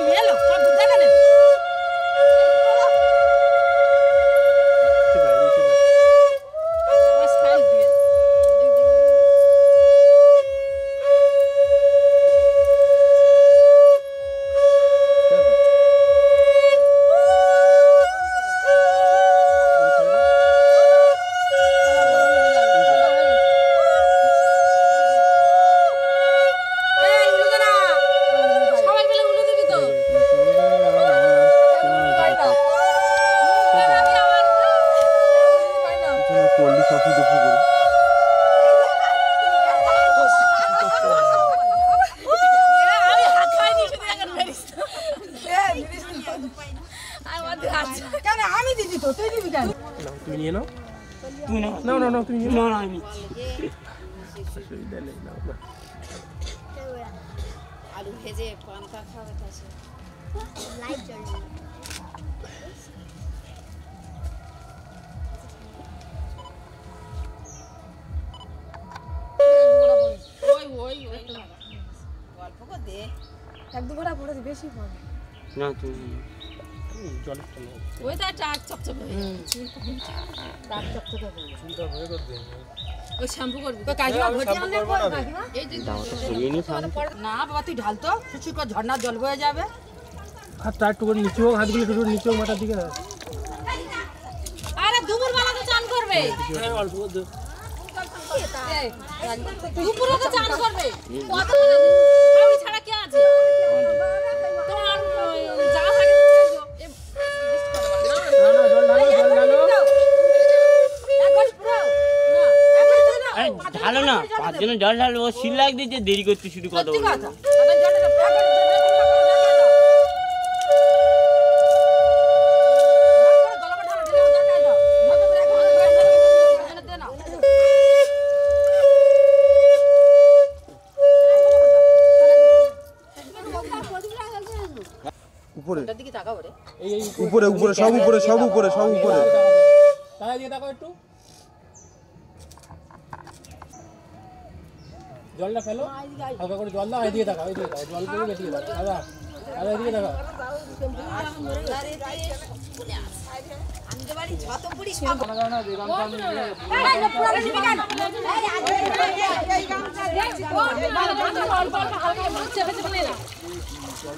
মেলো সব দেখা নেই আলু ভেজে পান্তা খাওয়া আছে লাইট জ্বলে গল্প কর দে এক দু ঘোড়া পড়ে বেশি পড়ে না তুমি জল ওইটা টাক চপচপে টাক চপচপে চিন্তা ভয় করবে ওই শ্যাম্পু করবি তো কাকিমা ভর্তি আনলে পড় কাকিমা এই যে না বাবা তুই ঢাল তো সুচি করে ঝর্ণার জল বয়ে যাবে হাতটা একটু করে নিচে হোক হাতগুলো একটু নিচে হোক মাথার দিকে আরে দুপুর বেলা তো চান করবে অল্প করে দুপুরে তো চান করবে কত আমি ছাড়া কি আছে তোমার যা থাকে ঢালো না পাঁচজনে জল ঢালো ও শিল লাগ দিচ্ছে দেরি করতে শুরু কথা বলবো উপরে উপরে উপরে সব উপরে সব উপরে সব উপরে তাহলে দিয়ে দেখো একটু জলটা ফেলো হালকা করে জল দাও এদিকে তাকাও এদিকে তাকাও জল করে এদিকে তাকাও দাদা দাদা এদিকে তাকাও আমি তো বাড়ি যত পুরি সব না বেগাম কাম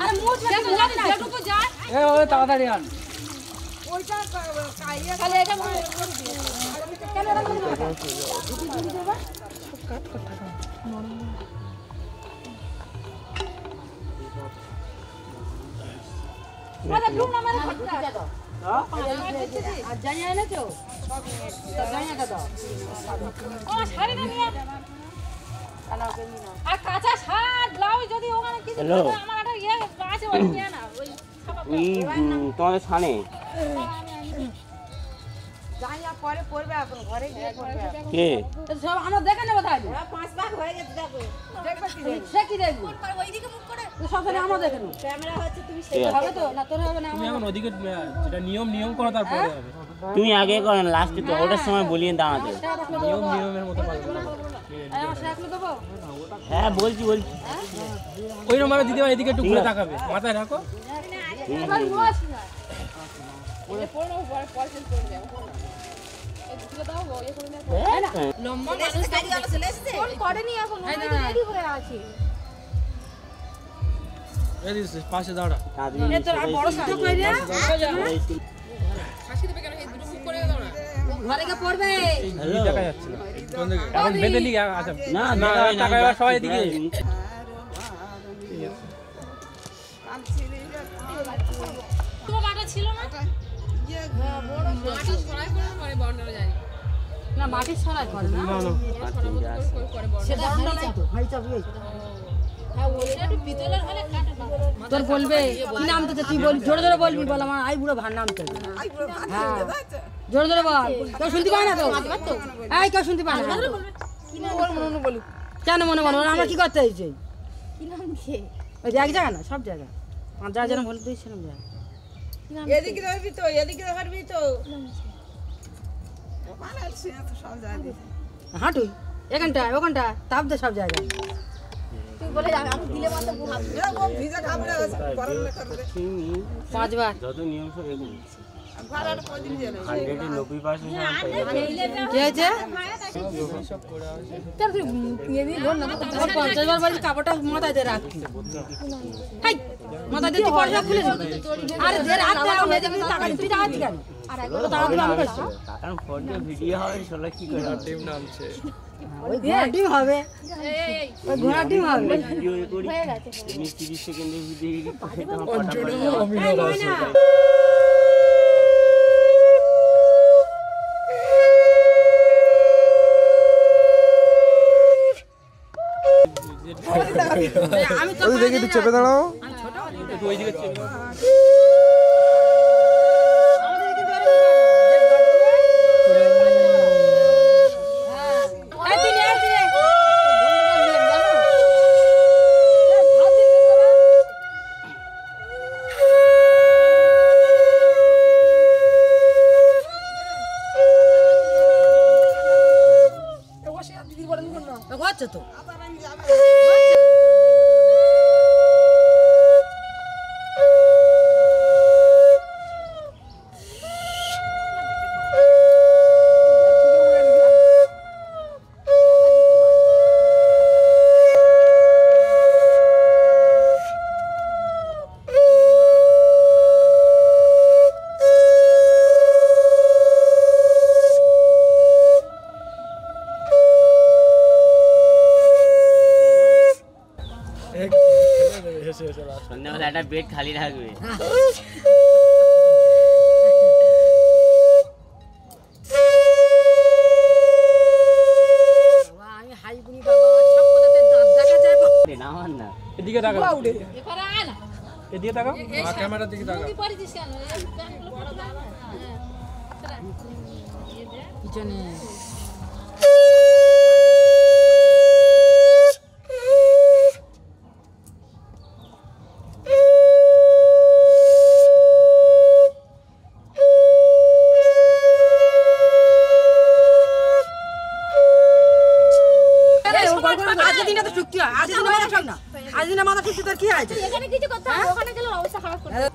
আরে মুখ যেটুকু যায় এ ওই তাড়াতাড়ি আন ওইটা কাইয়া খালি এটা কেন এটা দেবা কাট কাট আরে ব্লু নামের ফটকা দাও আর জানি না তো জানিটা দাও ও শাড়ি না নিয়ে আর কাঁচা শার্ট ব্লাউজ যদি ওখানে কিছু আমার একটা ইয়ে আছে ওই নিয়ে না ওই তোমাদের ছানে জানিয়া পরে পড়বে এখন ঘরে গিয়ে পড়বে কে সব আমরা দেখে নেব তাহলে 5 ভাগ হয়ে গেছে দেখো দেখবে কি সে কি দেখবো ওইদিকে মুখ করে সব তাহলে আমরা দেখে নেব ক্যামেরা হচ্ছে তুমি হবে তো না তোর হবে না তুমি এখন ওদিকে যেটা নিয়ম করো তারপরে হবে তুমি আগে করেন লাস্টে তো ওটার সময় বলিয়ে দাঁড়াতে নিয়মের মতো পারবে আমার শাকলে দেবো হ্যাঁ বলছি ওই নম্বরে দিদি ভাই এদিকে একটু ঘুরে তাকাবে মাথায় রাখো এবার বস না লম্বা মানুষ গাড়ি আলো চলে এসেছে ফোন করেনি এখন রেডি হয়ে আছে এই দিস পাশে দাঁড়া এ তোর আর বড় সুযোগ কই রে হাসি দেবে কেন এই দুটো মুখ করে দাও না ঘরে কে পড়বে দেখা যাচ্ছে না কোন দিকে এখন বেঁধে নি আচ্ছা না টাকা সবাই এদিকে তোমার বাটা ছিল না বড় মাটি ছড়াই করে পরে বর্ণনা জানি না মাটি ছড়াই করে না সেটা হাড়ি তো হাড়ি চাপ এই হ্যাঁ ওইটা একটু পিতলের হলে কাটে তোর বলবে কি নাম তো তুই বল জোরে জোরে বলবি বল আমার আই বুড়ো ভার নাম তো হ্যাঁ জোরে জোরে বল কেউ শুনতে পায় না তো এই কেউ শুনতে পায় না কি নাম মনে বলি কেন মনে বল আমরা কি করতে হইছে কি নাম কি ওই এক জায়গা না সব জায়গা পাঁচ জায়গা যেন বলে দিয়েছিলাম যা এদিকে ধরবি তো এদিকে ধরবি তো বানাচ্ছি না তো সব জায়গা হাঁটুই এখানটা ওখানটা তাপ দে সব জায়গায় তুই বলে যাবে আমি দিলে মাত্র পাঁচবার যত নিয়ম সব এগুলো কাপড়টা মাথায় দিয়ে রাখ মাথায় দিয়ে পয়সা খুলে আরে টাকা তুই টাকা দিবি কেন ভিডিও হবে সেটা কি করে টিম নামছে ডিম হবে ঘোড়া ডিম হবে ভিডিও করি 30 সেকেন্ডের ভিডিও আমি তো দেখি একটু চেপে দাঁড়াও তো সন্ধ্যাবেলা একটা বেড খালি রাখবে আমি হাইবুনি বাবা সব কথাতে দাঁত দেখা যায় না আমার না এদিকে তাকাও এখানে আয় না এদিকে তাকাও ক্যামেরার দিকে তাকাও তুই পারিস কেন পিছনে আজদিনে মাথা ঠিক তোর কি আছে এখানে কিছু করতে হবে ওখানে গেলে অবস্থা খারাপ করবে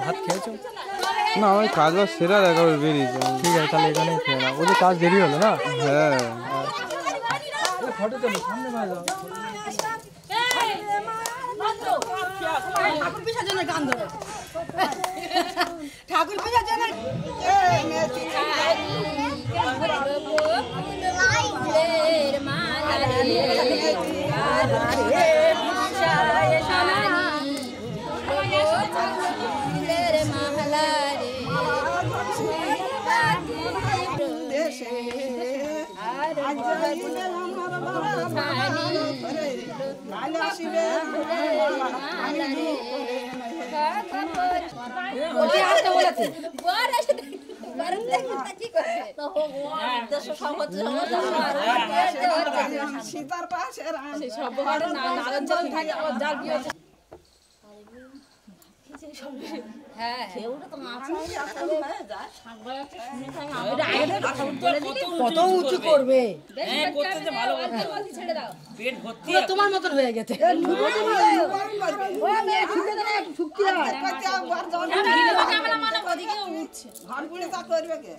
ভাত খেয়েছো? না আমি কাজ বাজ সেরা একেবারে বেরিয়েছে। ঠিক আছে তাহলে এখানে খেয়ে নাও। ওদের কাজ দেরি হলো না? হ্যাঁ ফটো তোলো সামনে ভাই যাও। ঠাকুর বিসর্জনের গান ধরো। ঠাকুর বিসর্জনের সীতার পাশে কত উঁচু করবে পেট ভর্তি তোমার মতন হয়ে গেছে করবে কে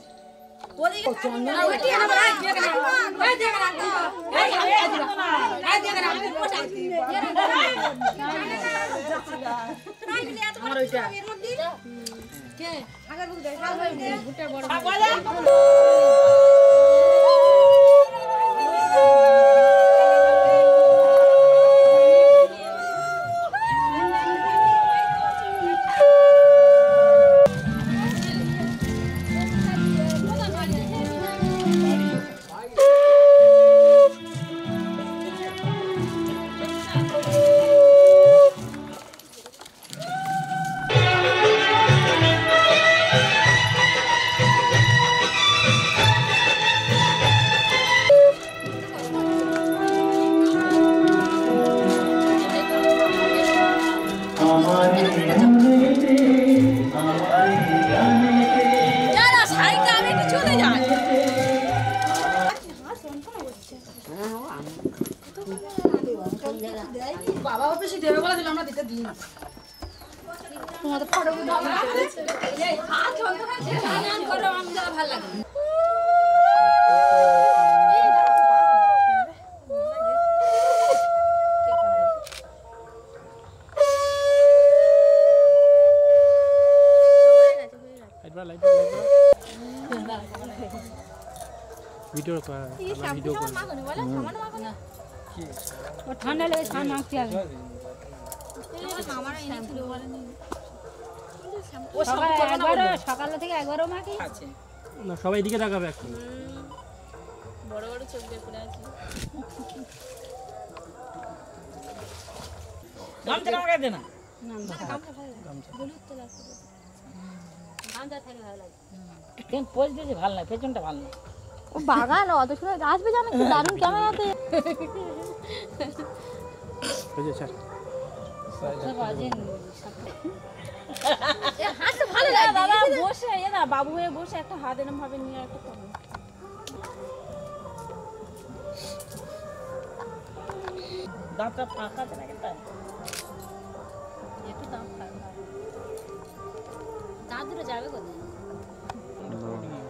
বাবা বেশি দেবে বলা ছিল আমরা দিতে দিই না তোমাদের ফটো ভালো লাগে ভিডিও ভিডিও করে ঠান্ডা লেগে ঠান্ডা মাখতে হবে সকাল থেকে একবারও মাখি না সবাই এদিকে তাকাবে এখন বড় বড় চোখ দিয়ে পড়ে আছে গামছা কামড়ে দে না কেন পোজ দিয়েছে ভালো লাগে পেছনটা ভালো না ও বাগান অত সময় গাছ বেজানো কি দারুণ ক্যামেরাতে বুঝে স্যার হাতটা ভালো লাগে দাদা বসে না বাবু হয়ে বসে একটা হাত এরকম ভাবে নিয়ে একটা করবে দাঁতটা ফাঁকা আছে নাকি তাই একটু দাম দাঁত দুটো যাবে কোথায়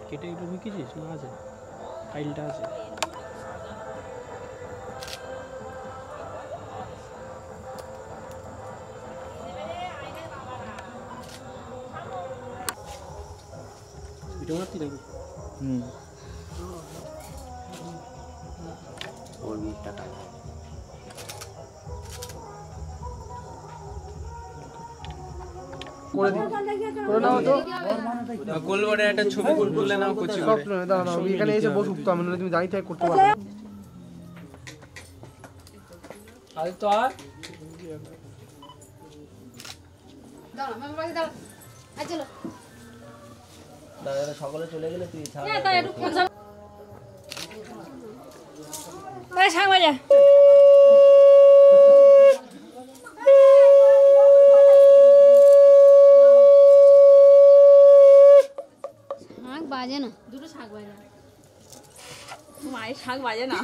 কেটে একটু ঢুকিয়েছিস না আছে ফাইলটা আছে ভিডিও মারতি নাকি ওর 20 টাকা করে দিই করে নাও তো গোলবারে একটা ছবি তুলে নাও কচি সব করে দাঁড়াও এখানে এসে বসুক তো আমি তুমি দাঁড়িয়ে থেকে করতে পারবে আরে তো আর দাঁড়া আমি বাড়ি দাঁড়া আই চলো দাদা সকলে চলে গেলে তুই ছাড় তাই একটু ফোন চালা এই সাংবাদিক বাজে না। দুটো শাক বাজে না। মায়ের শাক বাজে না।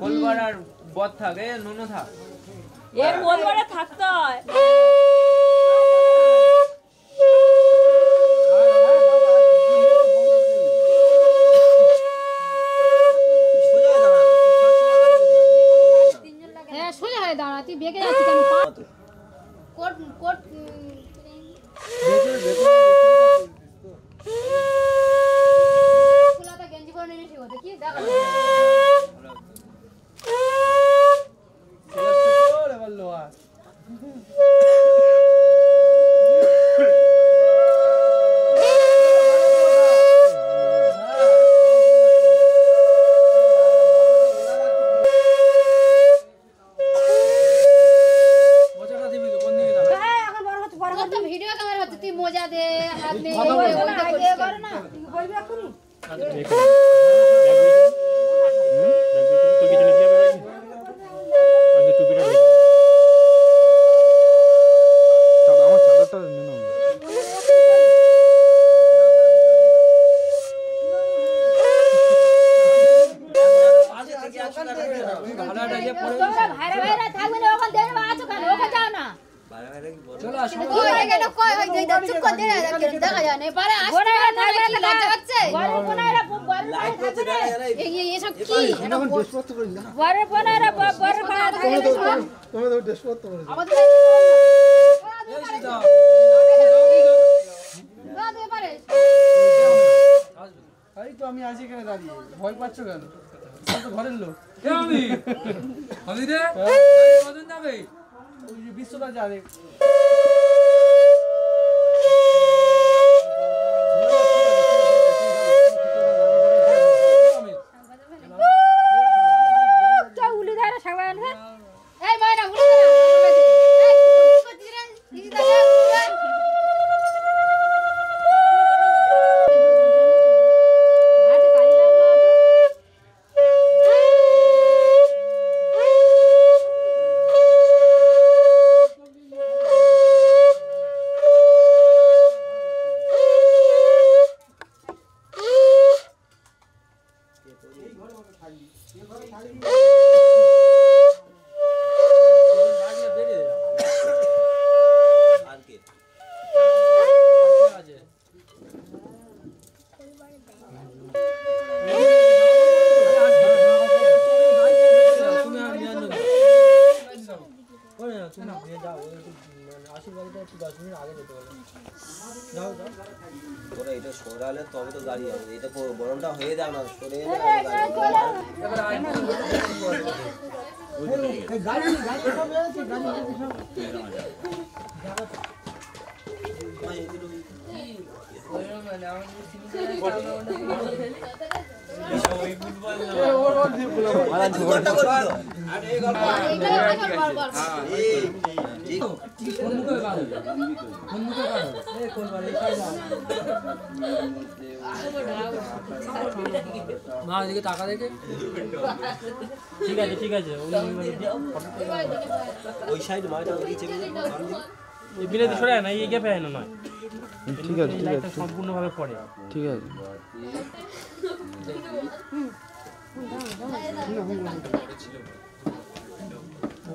কোলবার আর বদ থাকে নুনু থাক এর বলবারে থাকতে হয়। হ্যাঁ সোজা হয়ে দাঁড়া, তুই বেঁকে যাচ্ছিস কেন? কোট কোট খোলাটা গেঞ্জি পরে নিয়ে এসে দেখি দেখা ভিডিও ক্যামেরা হচ্ছে, তুই মোজা দে, হাত নে, করো না। আমার চাদরটা নিয়ে নাও। তোমরা ভাইরা ভাইরা থাকবে না, ওখানে দেবে আছো কেন? ওখানে যাও না। চলো আসো ওই এখানে কই ওই দেই চুপ করে দে, দেখা যায় না। পারে আসতে থাকবে না, লজ্জা হচ্ছে। বড় বোনেরা বড় ভাই থাকবে না। এই এসব কি? এখন ড্রেস পরতে করি না। বড় বোনেরা বড় ভাই থাকবে না। তোমরা তো ড্রেস পরতে করি। আমাদের এই তো আমি আছি এখানে দাঁড়িয়ে, ভয় পাচ্ছ কেন? তো ঘরের লোক। আমি রে কজন যাবে? ওই যে বিশ্বটা যাবে। উলি ধারে সাবান আনবে। এই ময়না উলি ধারে। এই কি করছিস রে? দিদি দাদা হাতে কালি লাগলো তো। এটা সরালে তবে তো গাড়ি হবে, এটা গরমটা হয়ে যাক না, সরে মা এদিকে টাকা দেখে ঠিক আছে ঠিক আছে ওই সাইড মাইটা ওই চেপে এই বিলেতে সরে না এই গ্যাপে না নয় ঠিক আছে ঠিক আছে সম্পূর্ণভাবে পড়ে ঠিক আছে।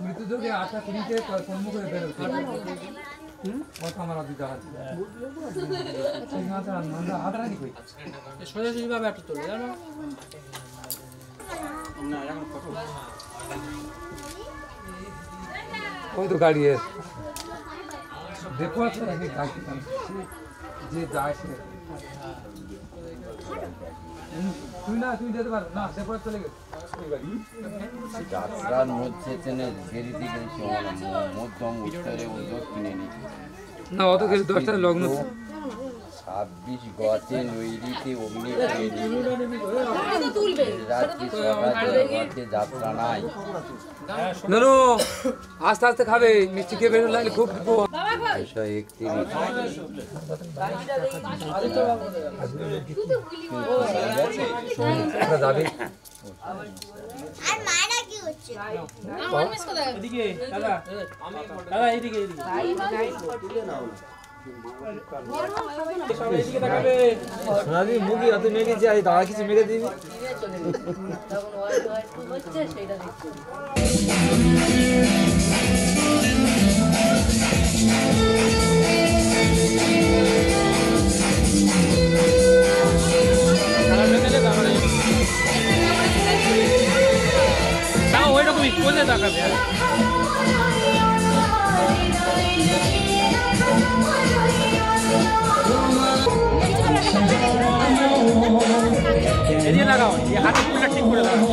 মৃত্যুকে আশা করিতে সম্মুখে বেরোচ্ছে কথা আমার দিতে আছে সোজাসুজি ভাবে একটা তোলে জানো ওই তো গাড়ি দেখো আছে যে যায় সে তুই যেতে পারো না দেখো চলে গেছে যাত্রার মধ্যে ফেরিতে গেছি মধ্যম উত্তরে ও দক্ষিণে নিচে না অত কিছু 10টার লগ্ন 26 গতে নৈরিতে অগ্নি রাত্রি সকালে গতে যাত্রা নাই। নানু আস্তে আস্তে খাবে, মিষ্টি খেয়ে বেরোলে লাগলে খুব 131 যাবে। মুখি এত মেরে যাই দাদা কিছু মেরে দিবি। ওইরকমই কোলে তাকাবে। এদিকে লাগাও, এই হাতে ফুলটা ঠিক করে লাগাও।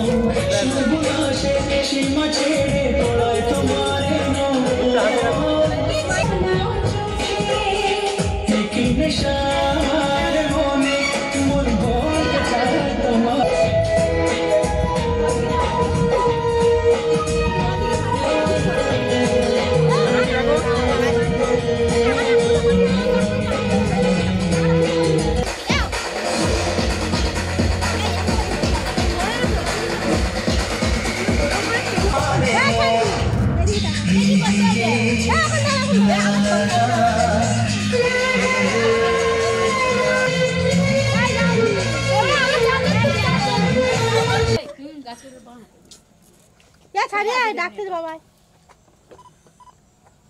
ডাক্তার বাবাই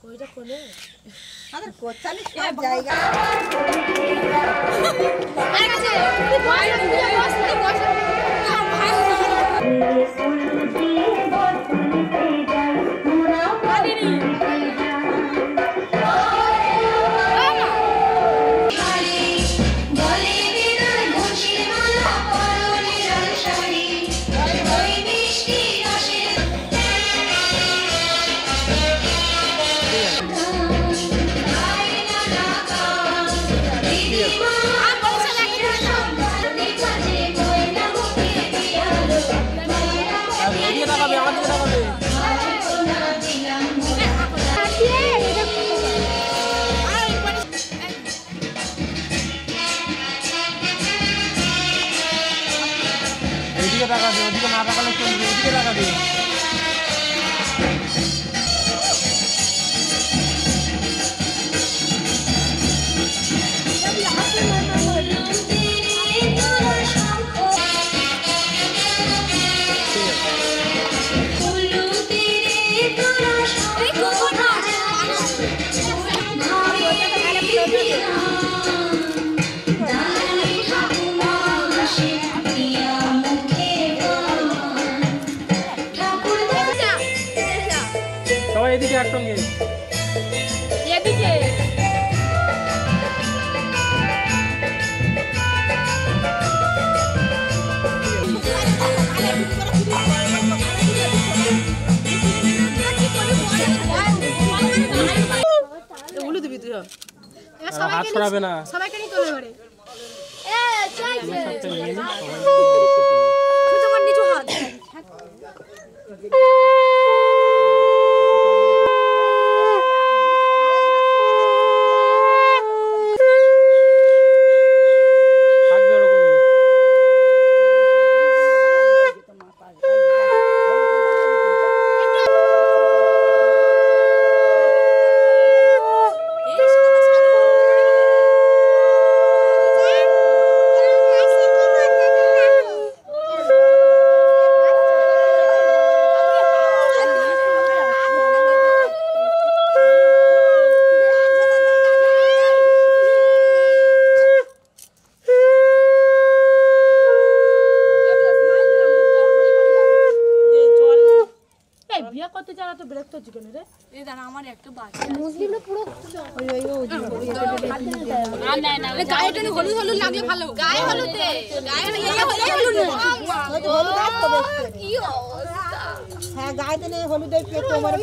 ওইটা কোলে আমাদের কোচালি সব জায়গা আরে কাছে ভাই বসে এদিকে তাকাবে, ওদিকে না তাকালে চলবে, এদিকে তাকাবে। সবাই এদিকে একসঙ্গে এদিকে উলু দিবি তুই হাত ছড়াবে না। সবাইকে নিয়ে তোলে ঘরে এ চাই তোমার নিচু হাত থাকবে ওরকমই। বিয়া করতে যারা তো ব্রেক তো চিকেন রে এই দাঁড়া আমার একটা বাচ্চা মুসলিম না পুরো না গায়ে টেনে হলুদ হলুদ লাগলে ভালো গায়ে হলুদে গায়ে হলুদ হলুদ আসতো দেখতে কি অবস্থা হ্যাঁ গায়ে টেনে হলুদ দিয়ে তোমারে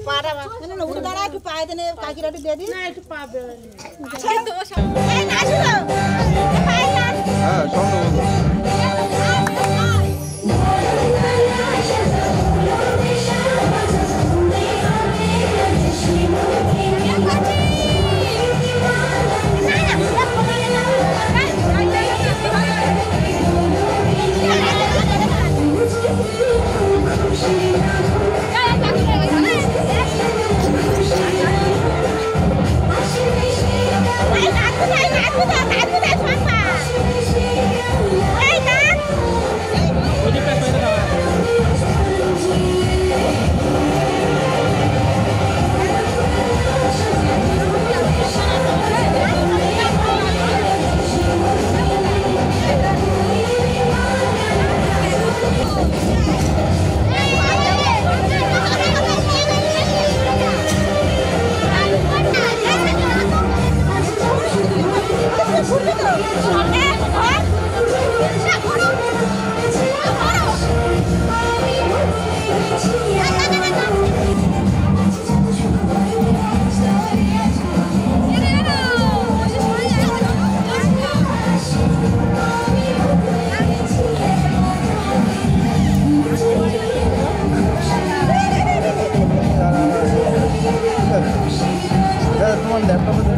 পাটা উঠে দাঁড়া একটু পায়ে দেনে কাকিরা একটু দিয়ে দিন না একটু পাবে হ্যাঁ সামনে বন্ধু তোমার ল্যাপটপে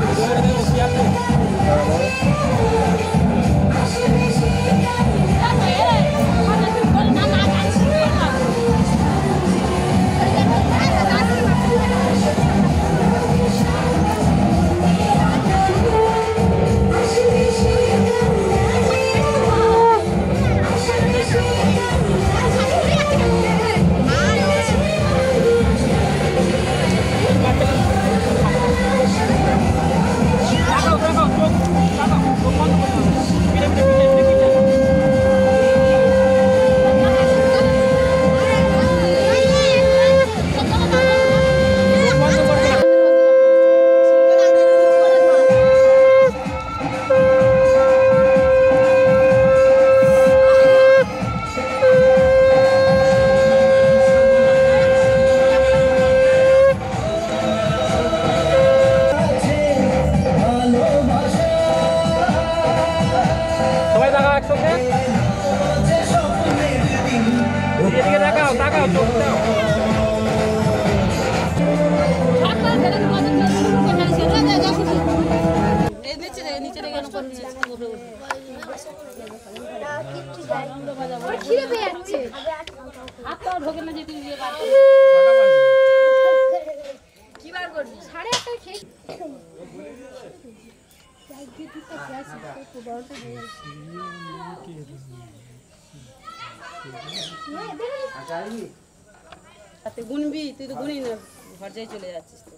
গুনবি তুই তো গুনি না ঘর যাই চলে যাচ্ছিস তো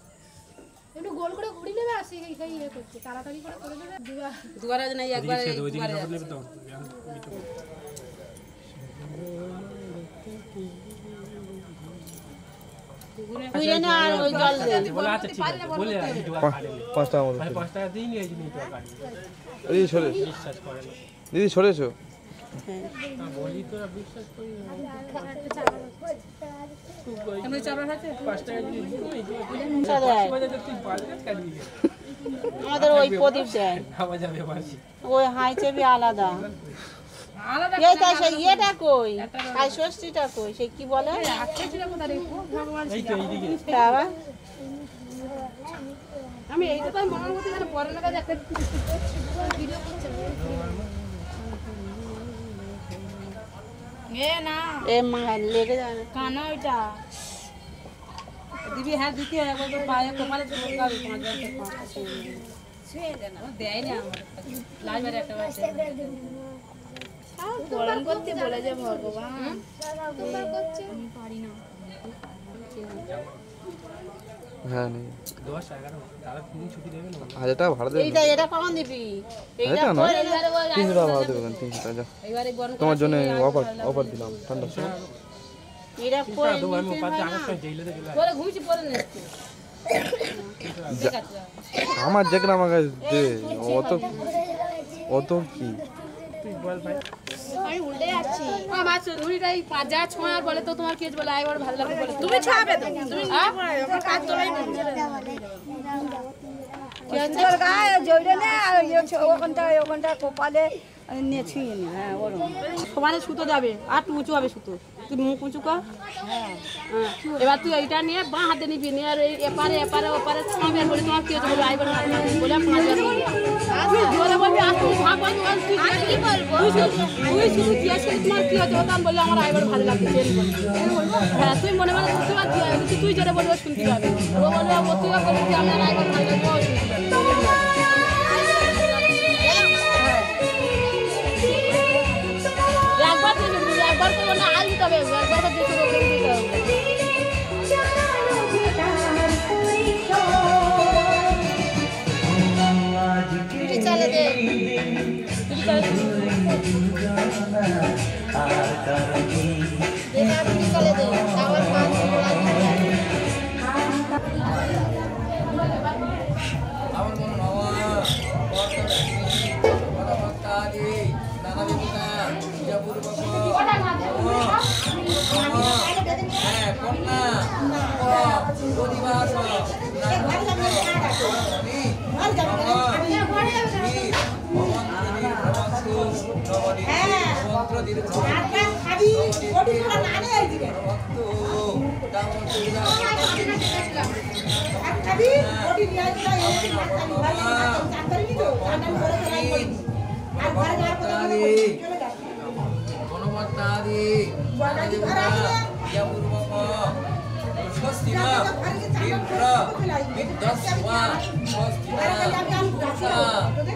একটু গোল করে ঘুরি নেবে আর সেই ইয়ে করছে তাড়াতাড়ি করে করে দেবে দুবার আজ নাই একবার দিদি সরেছো আমাদের ওই প্রদীপ দেয় ওই হাই চেপি আলাদা ইয়েটা কই আর ষষ্ঠীটা কই সে কি বলে আমি এইটা তো মনের মধ্যে যেন পরে লাগা একটা ভিডিও করছে এ না এ মা লেগে যায় কানা ওইটা দিবি হ্যাঁ দিতে একবার তো পায়ে কপালে তো লাগাবে তোমার জন্য ছুঁয়ে দেন দেয় না আমার লাইবারে একটা বাচ্চা গরম করতে বলে যে ভগবান তোমার করছে আমি পারি না হ্যাঁ নেই 10 11 তারা 3 দিন ছুটি দেবে না 1000 টাকা ভাড়া দেবে এটা কখন দিবি এইটা না 300 টাকা ভাড়া দেবে 300 টাকা এইবারে গরম তোমার জন্য অফার দিলাম ঠান্ডা সময় এটা কই আমি পাঁচ আগে তো জেলে থেকে পরে ঘুমিয়ে পরে নে আমার যেখানে আমার কাছে দে অত কি তুই বল ভাই আমি উল্টে যাচ্ছি আমার ঝুড়িটাই যা ছোঁয়ার বলে তো তোমার কেজ বলে একবার ভালো লাগবে বলে তুমি ছাবে তো তুমি আমার কাজ তোলাই তোর গায়ে জড়ে নে আর ওখানটা কপালে নিয়ে ছুঁয়ে নি। হ্যাঁ ওরকম সমানে সুতো যাবে আর একটু উঁচু হবে সুতো তুই মুখ উঁচু কর। হ্যাঁ এবার তুই এইটা নিয়ে বাঁ হাতে নিবি নিয়ে আর এপারে এপারে ওপারে ছুঁয়ে বলে তোমার কেজ বলে আইবার ভালো লাগবে বলে 5বার তুই জোরে বলবি আর তুই ভাগ তুই কি বলবো তুই শুধু দিয়ে শুধু তোমার কি হচ্ছে ওটা বললে আমার আইবার ভালো লাগবে হ্যাঁ তুই মনে মনে তুই জোরে বলবো শুনতে পাবে ও বলবে ও তুই বলবি আমার আইবার ভালো লাগবে একবার করবো না আজ দিতে হবে একবার করে দিতে হবে চলে দে চলে দে আবার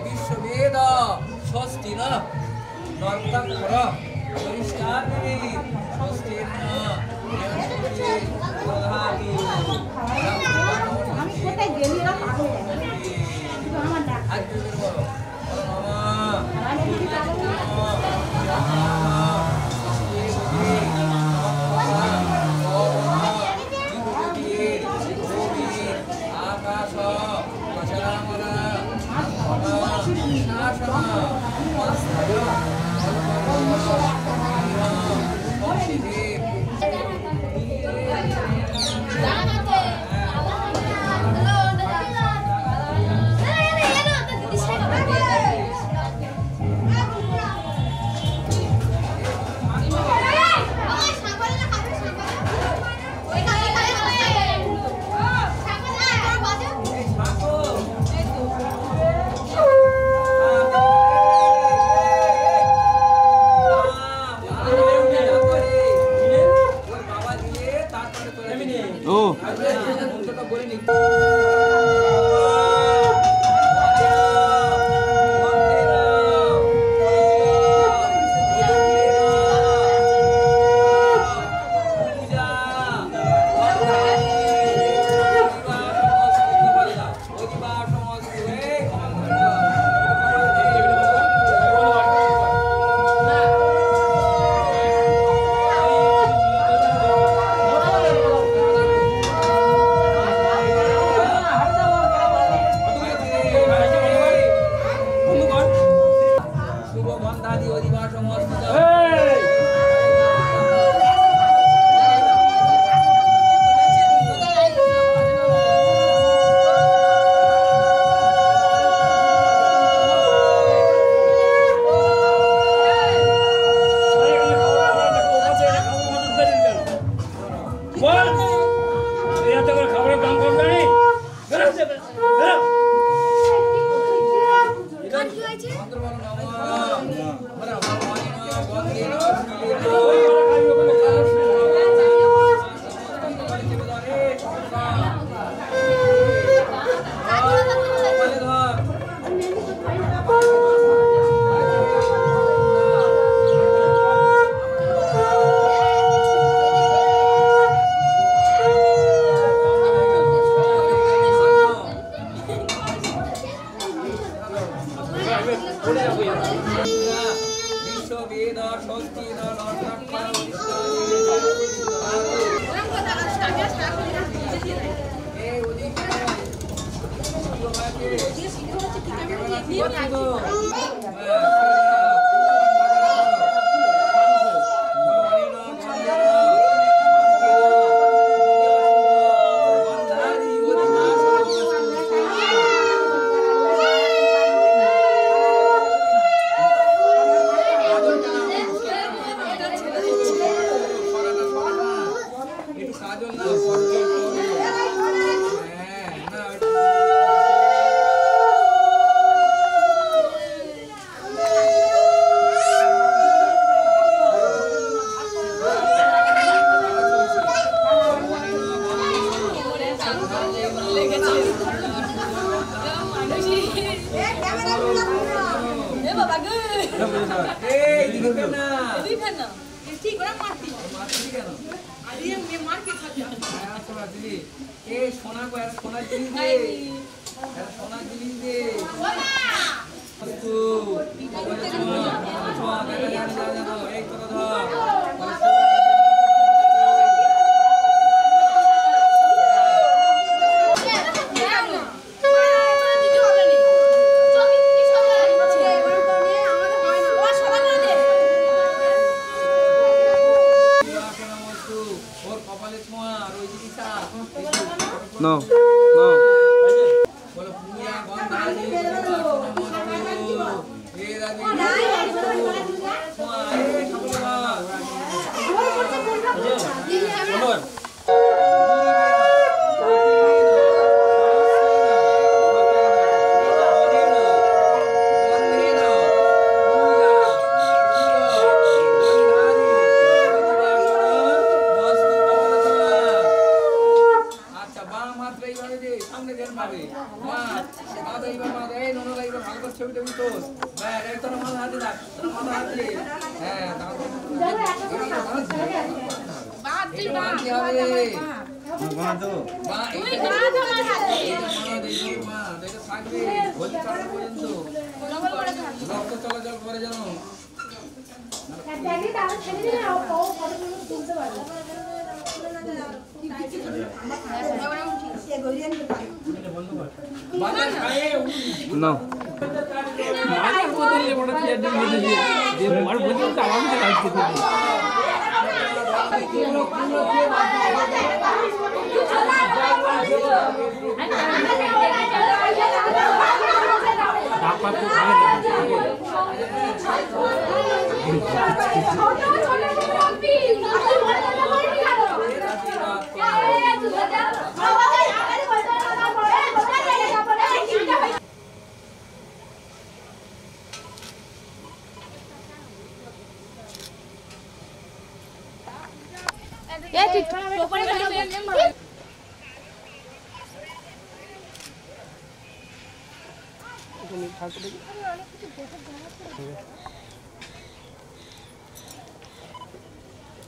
বিশ্ববেদ স্বস্তি না নর্তক কর পরিষ্কার স্বস্তি না আমি কোথায় গেলি না আমার ডাক No, no. No.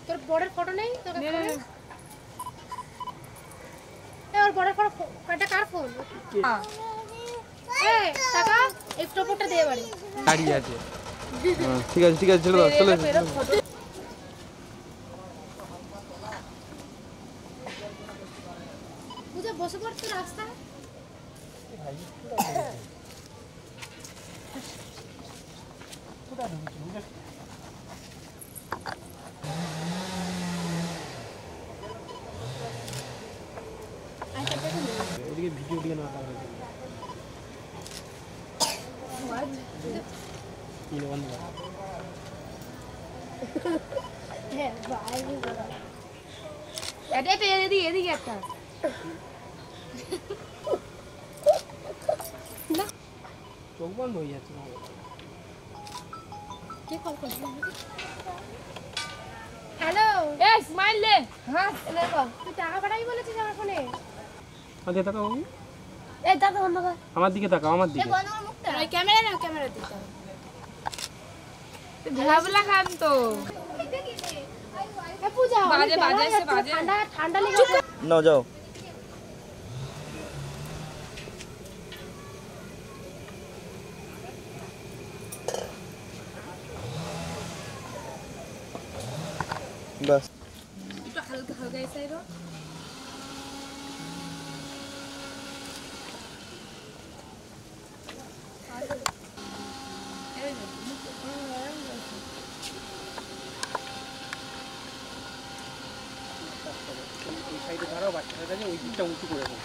তোর বড়ের ফটো নেই তোর কাছে ওর বড়ের ফটো কাটা কার ফোন এই টাকা এই ফটোটা দে বাড়ি গাড়ি আছে ঠিক আছে চলো চলো বুঝে বসে পড়তে রাস্তা এদিকে ভিডিও দিয়ে না এদিকে একটা চোখ বন্ধ হয়ে যাচ্ছে হ্যালো এ স্মাইল দে হ্যাঁ দেখো তুই টাকা পাঠাবি বলেছিস আমার ফোনে আমার দিকে তাকাও এই দাদা বন্ধ কর আমার দিকে তাকাও আমার দিকে বন্ধ কর মুখটা এই ক্যামেরা নাও ক্যামেরা দিতে তুই ভাবলা খান তো এ পূজা বাজে এসে বাজে ঠান্ডা ঠান্ডা লেগে নাও যাও বাস একটু হালকা হালকা এসে রো এই সাইডে ধরো বাচ্চাদের কাছে ওই দিকটা উঁচু করে দেবো